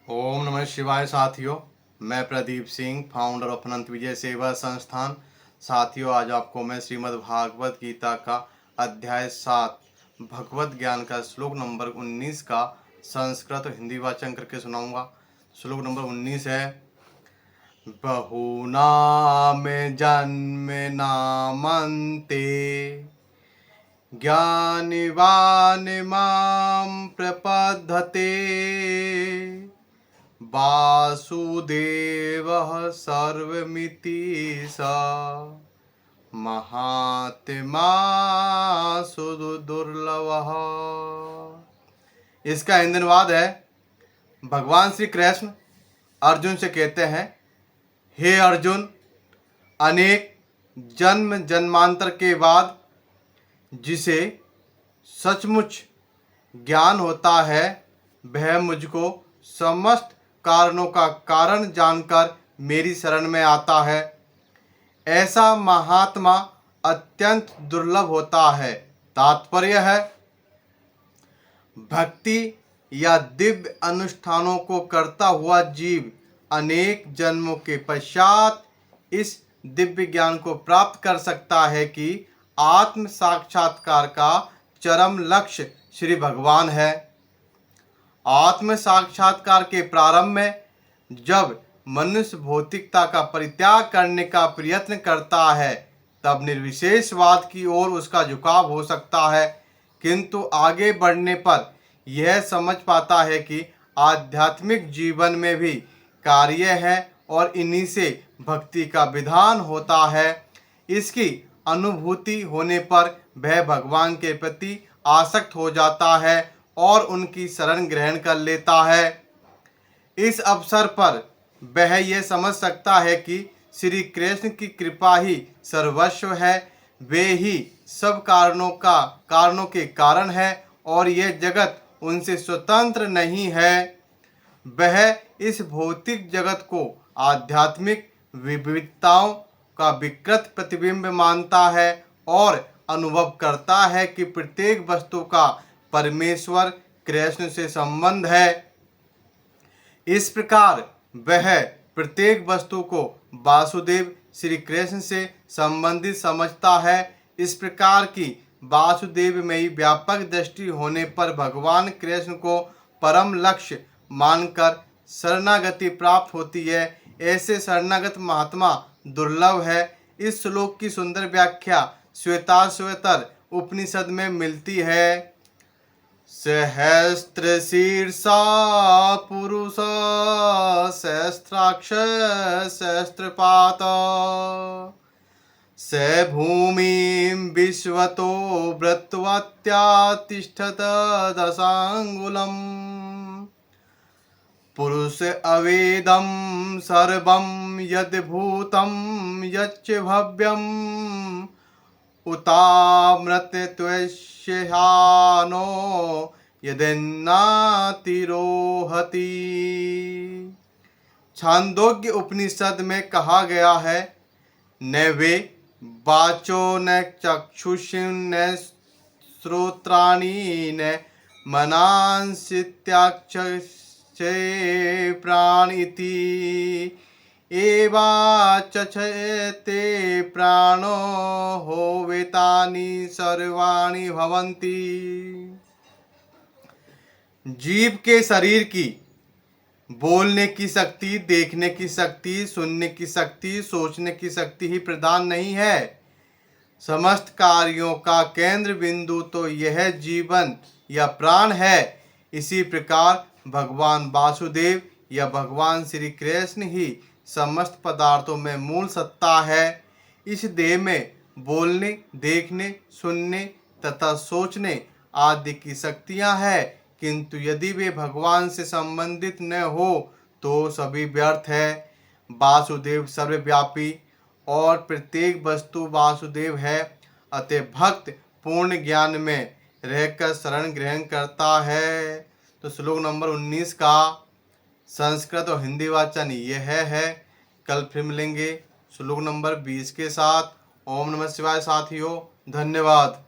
ओम नमः शिवाय साथियों। मैं प्रदीप सिंह, फाउंडर ऑफ अनंत विजय सेवा संस्थान। साथियों, आज आपको मैं श्रीमद् भागवत गीता का अध्याय 7 भगवत ज्ञान का श्लोक नंबर 19 का संस्कृत और हिंदी वाचन करके सुनाऊंगा। श्लोक नंबर 19 है, बहूनाम जन्म नामन्ते ज्ञानिवान मां प्रपद्यते वासुदेवः सर्वमिति स महात्मा सुदुर्लभः। इसका हिंदी अनुवाद है, भगवान श्री कृष्ण अर्जुन से कहते हैं, हे अर्जुन, अनेक जन्म जन्मांतर के बाद जिसे सचमुच ज्ञान होता है, वह मुझको समस्त कारणों का कारण जानकर मेरी शरण में आता है। ऐसा महात्मा अत्यंत दुर्लभ होता है। तात्पर्य है, भक्ति या दिव्य अनुष्ठानों को करता हुआ जीव अनेक जन्मों के पश्चात इस दिव्य ज्ञान को प्राप्त कर सकता है कि आत्म साक्षात्कार का चरम लक्ष्य श्री भगवान है। आत्म साक्षात्कार के प्रारंभ में जब मनुष्य भौतिकता का परित्याग करने का प्रयत्न करता है, तब निर्विशेषवाद की ओर उसका झुकाव हो सकता है, किंतु आगे बढ़ने पर यह समझ पाता है कि आध्यात्मिक जीवन में भी कार्य है और इन्हीं से भक्ति का विधान होता है। इसकी अनुभूति होने पर वह भगवान के प्रति आसक्त हो जाता है और उनकी शरण ग्रहण कर लेता है। इस अवसर पर वह यह समझ सकता है कि श्री कृष्ण की कृपा ही सर्वस्व है, वे ही सब कारणों के कारण है और यह जगत उनसे स्वतंत्र नहीं है। वह इस भौतिक जगत को आध्यात्मिक विविधताओं का विकृत प्रतिबिंब मानता है और अनुभव करता है कि प्रत्येक वस्तु का परमेश्वर कृष्ण से संबंध है। इस प्रकार वह प्रत्येक वस्तु को वासुदेव श्री कृष्ण से संबंधित समझता है। इस प्रकार की वासुदेवमयी व्यापक दृष्टि होने पर भगवान कृष्ण को परम लक्ष्य मानकर शरणागति प्राप्त होती है। ऐसे शरणागत महात्मा दुर्लभ है। इस श्लोक की सुंदर व्याख्या श्वेताश्वतर उपनिषद में मिलती है। सहस्त्र शीर्षा पुरुष सहस्राक्ष सहस्त्रपात स भूमिं विश्वतो व्रत्वत्यातिष्ठत दशांगुलम् पुरुष अवेदं सर्वं यद्भूतं यच्च भव्यम् उतामृतत्वस्यानो यदेन्नातिरोहति। छांदोग्य उपनिषद में कहा गया है, न वे वाचो न चक्षुषी न श्रोत्राणि न मनांसित्याक्षे प्राण इति एवाचक्षते प्राणो होवेतानि सर्वाणि भवन्ति। जीव के शरीर की बोलने की शक्ति, देखने की शक्ति, सुनने की शक्ति, सोचने की शक्ति ही प्रधान नहीं है। समस्त कार्यों का केंद्र बिंदु तो यह जीवन या प्राण है। इसी प्रकार भगवान वासुदेव या भगवान श्री कृष्ण ही समस्त पदार्थों में मूल सत्ता है। इस देह में बोलने, देखने, सुनने तथा सोचने आदि की शक्तियां हैं, किंतु यदि वे भगवान से संबंधित न हो तो सभी व्यर्थ है। वासुदेव सर्वव्यापी और प्रत्येक वस्तु वासुदेव है। अतः भक्त पूर्ण ज्ञान में रहकर शरण ग्रहण करता है। तो श्लोक नंबर 19 का संस्कृत और हिंदी वाचन यह है। कल फिर मिलेंगे श्लोक नंबर 20 के साथ। ओम नमः शिवाय साथियों, धन्यवाद।